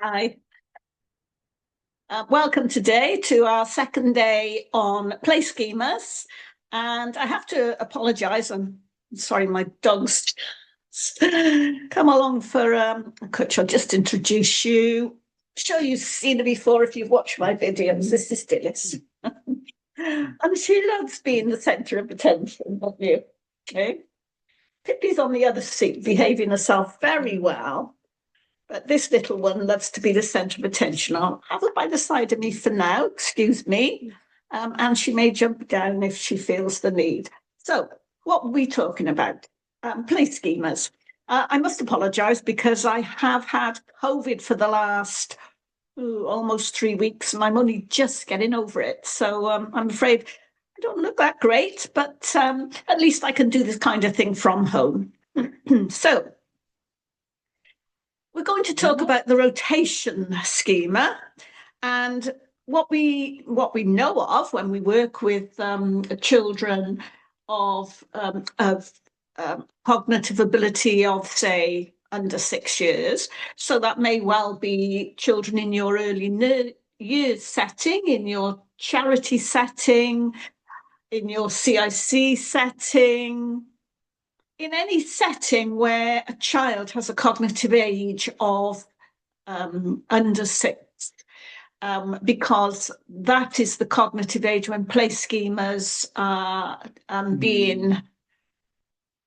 Hi. Welcome today to our second day on play schemas. And I have to apologise. I'm sorry, my dog's come along for a coach. I'll just introduce you. Sure, you've seen her before if you've watched my videos. This is Dillis. And she loves being the centre of attention, don't you? Okay. Pippi's on the other seat, behaving herself very well. But this little one loves to be the centre of attention. I'll have her by the side of me for now, excuse me. And she may jump down if she feels the need. So what were we talking about? Play schemas. I must apologise because I have had COVID for the last almost 3 weeks and I'm only just getting over it. So I'm afraid I don't look that great, but at least I can do this kind of thing from home. So we're going to talk about the rotation schema and what we know of when we work with children of cognitive ability of, say, under 6 years. So that may well be children in your early years setting, in your charity setting, in your CIC setting, in any setting where a child has a cognitive age of under 6, because that is the cognitive age when play schemas are being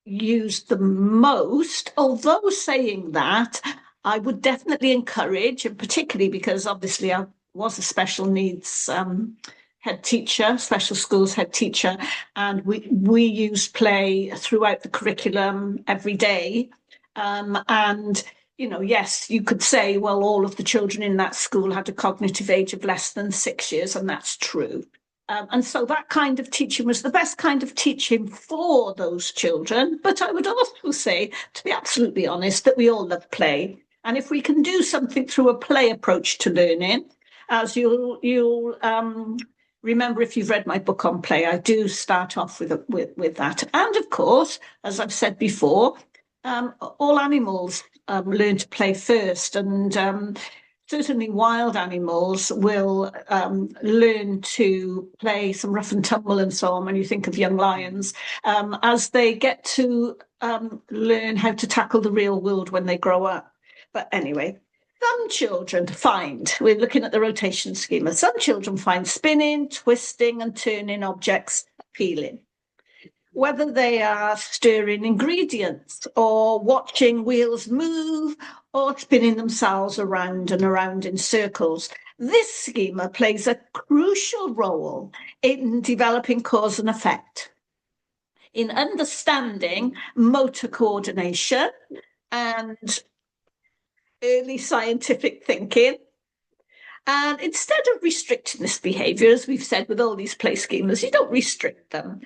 used the most. Although saying that, I would definitely encourage, and particularly because obviously I was a special needs head teacher, special schools head teacher, and we use play throughout the curriculum every day. And, you know, yes, you could say, well, all of the children in that school had a cognitive age of less than 6 years, and that's true. And so that kind of teaching was the best kind of teaching for those children. But I would also say, to be absolutely honest, that we all love play. And if we can do something through a play approach to learning, as you'll remember, if you've read my book on play, I do start off with that. And of course, as I've said before, all animals learn to play first, and certainly wild animals will learn to play some rough and tumble and so on when you think of young lions, as they get to learn how to tackle the real world when they grow up. But anyway, some children find, we're looking at the rotation schema, some children find spinning, twisting and turning objects appealing. Whether they are stirring ingredients or watching wheels move or spinning themselves around and around in circles, this schema plays a crucial role in developing cause and effect, in understanding motor coordination and early scientific thinking. And instead of restricting this behaviour, as we've said with all these play schemas, you don't restrict them.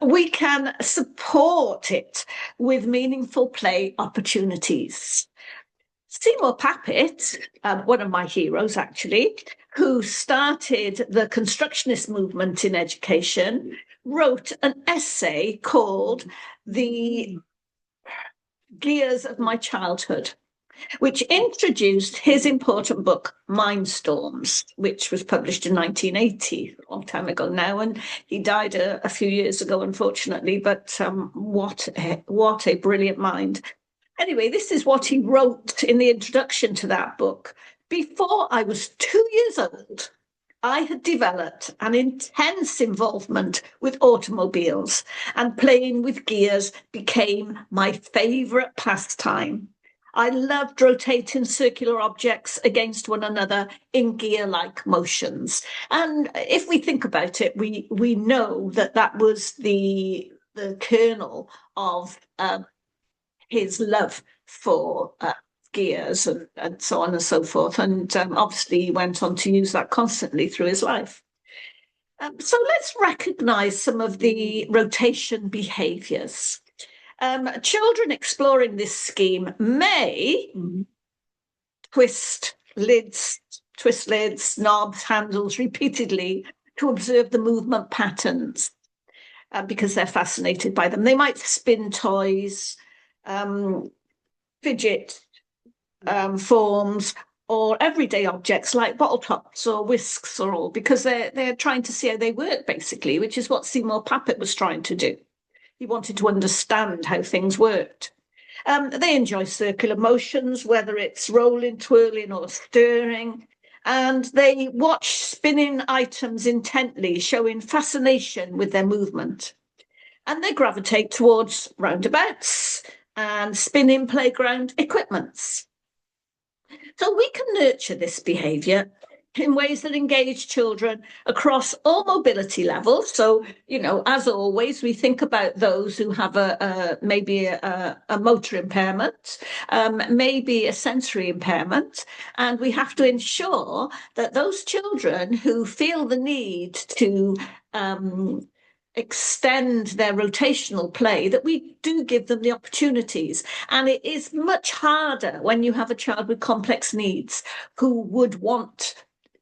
We can support it with meaningful play opportunities. Seymour Papert, one of my heroes actually, who started the constructionist movement in education, wrote an essay called The Gears of My Childhood, which introduced his important book, Mindstorms, which was published in 1980, a long time ago now, and he died a few years ago, unfortunately, but what a brilliant mind. Anyway, this is what he wrote in the introduction to that book. Before I was 2 years old, I had developed an intense involvement with automobiles, and playing with gears became my favourite pastime. I loved rotating circular objects against one another in gear-like motions. And if we think about it, we know that was the kernel of his love for gears and so on and so forth. And obviously he went on to use that constantly through his life. So let's recognise some of the rotation behaviours. Children exploring this scheme may twist lids, knobs, handles repeatedly to observe the movement patterns because they're fascinated by them. They might spin toys, fidget forms, or everyday objects like bottle tops or whisks or all, because they're trying to see how they work, basically, which is what Seymour Papert was trying to do. He wanted to understand how things worked. They enjoy circular motions, whether it's rolling, twirling, or stirring. And they watch spinning items intently, showing fascination with their movement. And they gravitate towards roundabouts and spinning playground equipments. So we can nurture this behaviour in ways that engage children across all mobility levels. So, as always, we think about those who have maybe a motor impairment, maybe a sensory impairment, and we have to ensure that those children who feel the need to extend their rotational play, that we do give them the opportunities. And it is much harder when you have a child with complex needs who would want,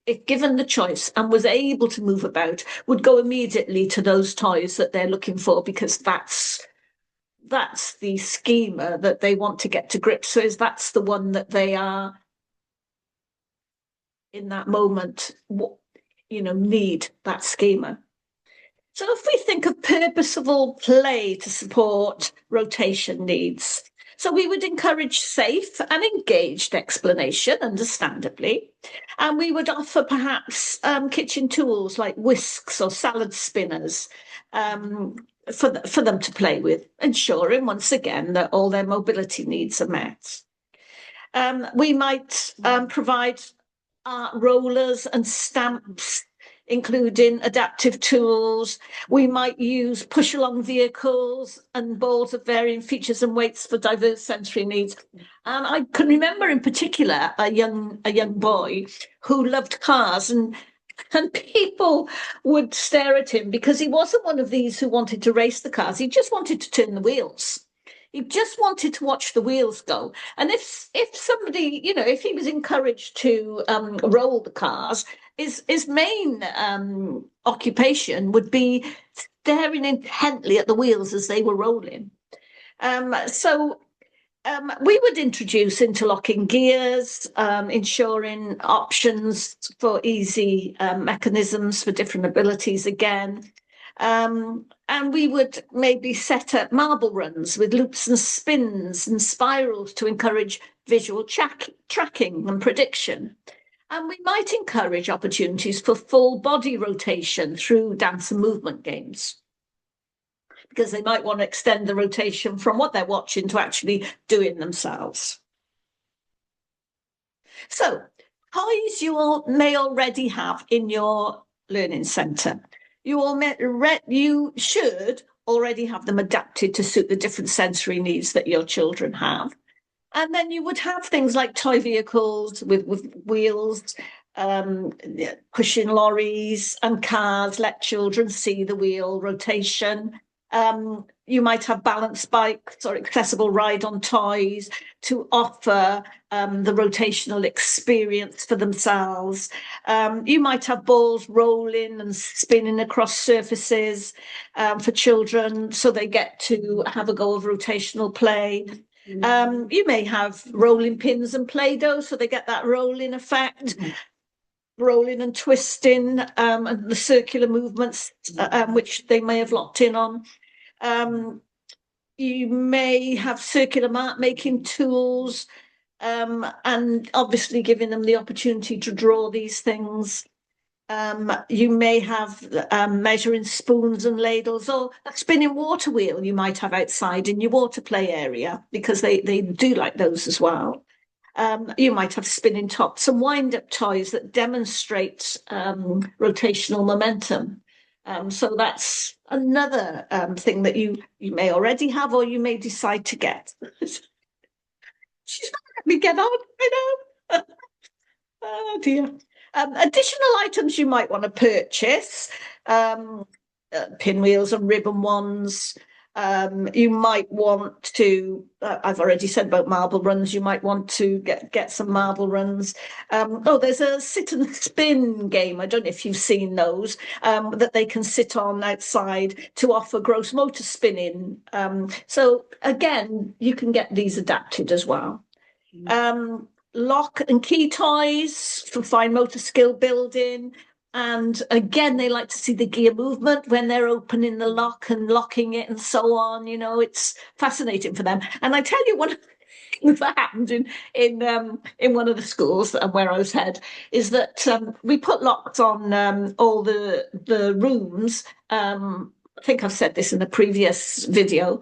if given the choice and was able to move about, would go immediately to those toys that they're looking for, because that's the schema that they want to get to grips with. That's the one that they are in that moment, need that schema. So if we think of purposeful play to support rotation needs, so we would encourage safe and engaged explanation, understandably, and we would offer perhaps kitchen tools like whisks or salad spinners for them to play with, ensuring once again that all their mobility needs are met. We might provide art rollers and stamps, including adaptive tools. We might use push-along vehicles and balls of varying features and weights for diverse sensory needs. And I can remember in particular a young boy who loved cars, and people would stare at him because he wasn't one of these who wanted to race the cars. He just wanted to turn the wheels. He just wanted to watch the wheels go. And if somebody, if he was encouraged to roll the cars, his main occupation would be staring intently at the wheels as they were rolling. So we would introduce interlocking gears, ensuring options for easy mechanisms for different abilities again. And we would maybe set up marble runs with loops and spins and spirals to encourage visual tracking and prediction. And we might encourage opportunities for full body rotation through dance and movement games, because they might want to extend the rotation from what they're watching to actually doing themselves. So, toys you all may already have in your learning centre. You should already have them adapted to suit the different sensory needs that your children have. And then you would have things like toy vehicles with wheels, pushing lorries and cars, let children see the wheel rotation. You might have balance bikes or accessible ride-on toys to offer the rotational experience for themselves. You might have balls rolling and spinning across surfaces for children, so they get to have a go of rotational play. You may have rolling pins and Play-Doh, so they get that rolling effect. Rolling and twisting and the circular movements which they may have locked in on. You may have circular mark making tools, and obviously giving them the opportunity to draw these things. You may have measuring spoons and ladles, or a spinning water wheel you might have outside in your water play area, because they do like those as well. You might have spinning tops and wind-up toys that demonstrate rotational momentum. So that's another thing that you may already have, or you may decide to get. She's not let me get on, I know. Oh dear. Additional items you might want to purchase, pinwheels and ribbon wands. You might want to, I've already said about marble runs, you might want to get some marble runs. There's a sit and spin game, I don't know if you've seen those, that they can sit on outside to offer gross motor spinning. So again, you can get these adapted as well. lock and key toys for fine motor skill building. And again, they like to see the gear movement when they're opening the lock and locking it and so on. It's fascinating for them. And I tell you, one of the things that happened in one of the schools where I was head is that we put locks on all the rooms. I think I've said this in a previous video.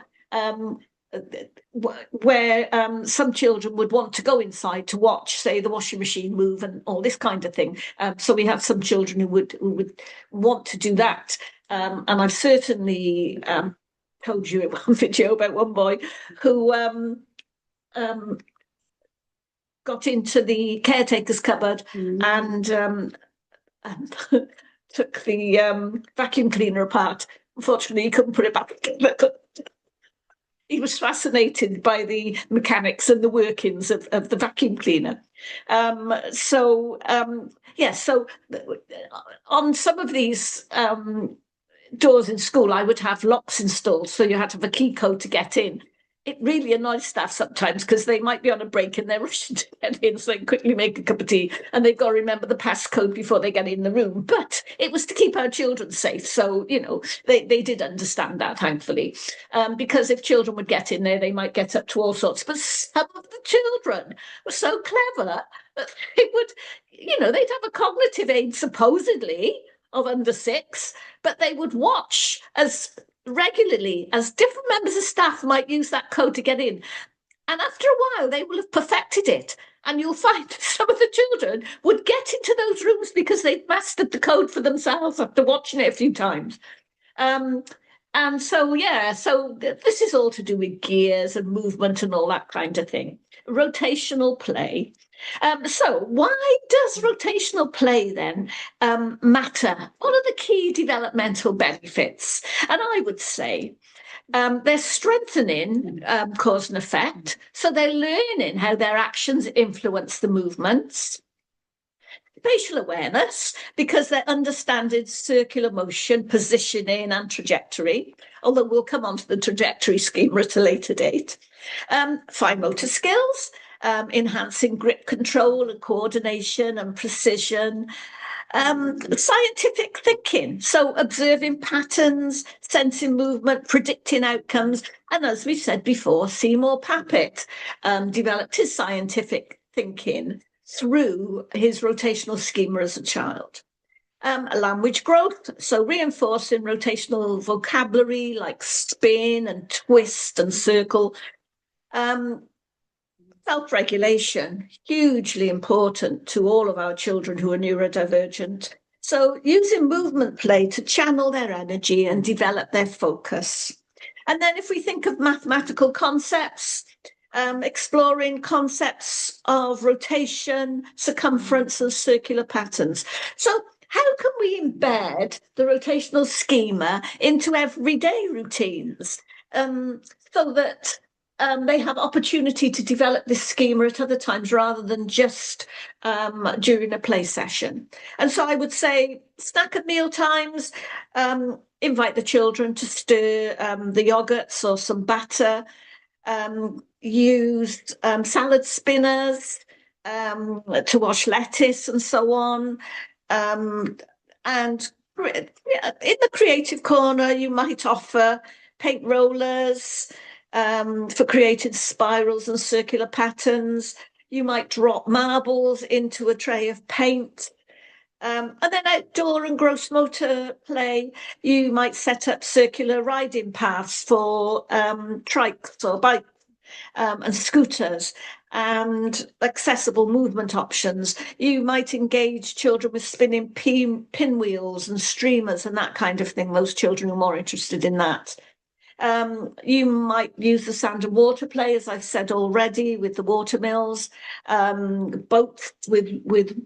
Where some children would want to go inside to watch, say, the washing machine move and all this kind of thing. So we have some children who would want to do that. And I've certainly told you in one video about one boy who got into the caretaker's cupboard and took the vacuum cleaner apart. Unfortunately, he couldn't put it back together. He was fascinated by the mechanics and the workings of the vacuum cleaner. So on some of these doors in school, I would have locks installed, so you had to have a key code to get in. It really annoys staff sometimes because they might be on a break and they're rushing to get in, so they quickly make a cup of tea and they've got to remember the passcode before they get in the room. But it was to keep our children safe. So, they did understand that, thankfully, because if children would get in there, they might get up to all sorts. But some of the children were so clever that they would, they'd have a cognitive aid, supposedly, of under 6, but they would watch as regularly as different members of staff might use that code to get in. And after a while, they will have perfected it. And you'll find some of the children would get into those rooms because they'd mastered the code for themselves after watching it a few times. And so this is all to do with gears and movement and all that kind of thing. Rotational play. So why does rotational play then matter? What are the key developmental benefits? And I would say they're strengthening cause and effect. So they're learning how their actions influence the movements. Spatial awareness, because they're understanding circular motion, positioning and trajectory, although we'll come on to the trajectory schema at a later date. Fine motor skills, enhancing grip control and coordination and precision. Scientific thinking, so observing patterns, sensing movement, predicting outcomes. And as we said before, Seymour Papert developed his scientific thinking through his rotational schema as a child. Language growth, so reinforcing rotational vocabulary like spin and twist and circle. Self-regulation, hugely important to all of our children who are neurodivergent. So using movement play to channel their energy and develop their focus. And then if we think of mathematical concepts, exploring concepts of rotation, circumference and circular patterns. So how can we embed the rotational schema into everyday routines so that they have opportunity to develop this schema at other times rather than just during a play session? And so I would say snack at meal times, invite the children to stir the yogurts or some batter, use salad spinners to wash lettuce and so on. And in the creative corner, you might offer paint rollers for creating spirals and circular patterns. You might drop marbles into a tray of paint. And then outdoor and gross motor play, you might set up circular riding paths for trikes or bikes and scooters and accessible movement options. You might engage children with spinning pinwheels and streamers and that kind of thing. Those children are more interested in that. You might use the sand and water play, as I've said already, with the water mills, boats with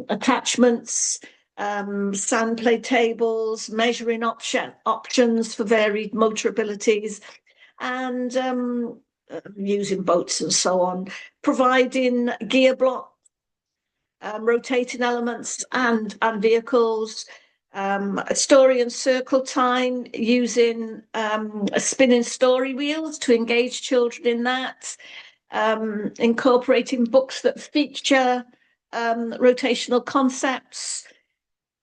attachments, sand play tables, measuring options for varied motor abilities, and using boats and so on, providing gear blocks, rotating elements and vehicles, story and circle time, using spinning story wheels to engage children in that, incorporating books that feature rotational concepts.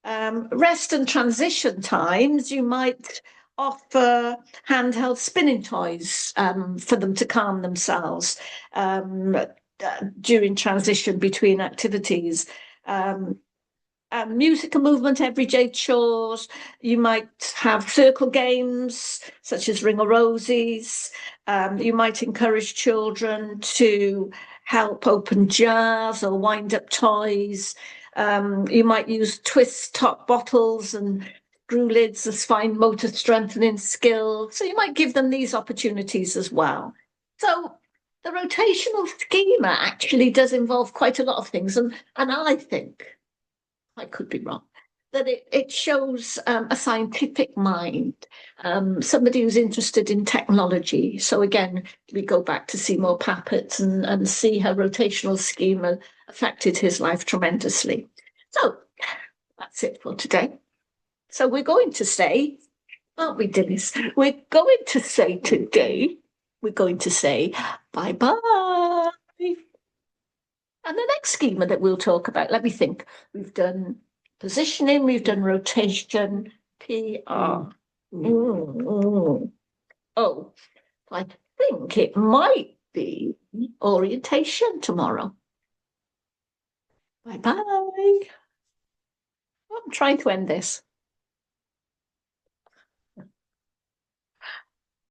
Rest and transition times, you might offer handheld spinning toys for them to calm themselves during transition between activities. Music and movement, everyday chores. You might have circle games such as Ring of Roses. You might encourage children to help open jars or wind up toys. You might use twist top bottles and screw lids as fine motor strengthening skill. So you might give them these opportunities as well. So the rotational schema actually does involve quite a lot of things. And I think, I could be wrong, that it shows a scientific mind, somebody who's interested in technology. So again, we go back to Seymour Papert and see how rotational schema affected his life tremendously. So that's it for today. So we're going to say, aren't we, Dennis? We're going to say today, we're going to say bye-bye. And the next schema that we'll talk about, let me think. We've done positioning, we've done rotation, PR. Oh, I think it might be orientation tomorrow. Bye-bye. I'm trying to end this.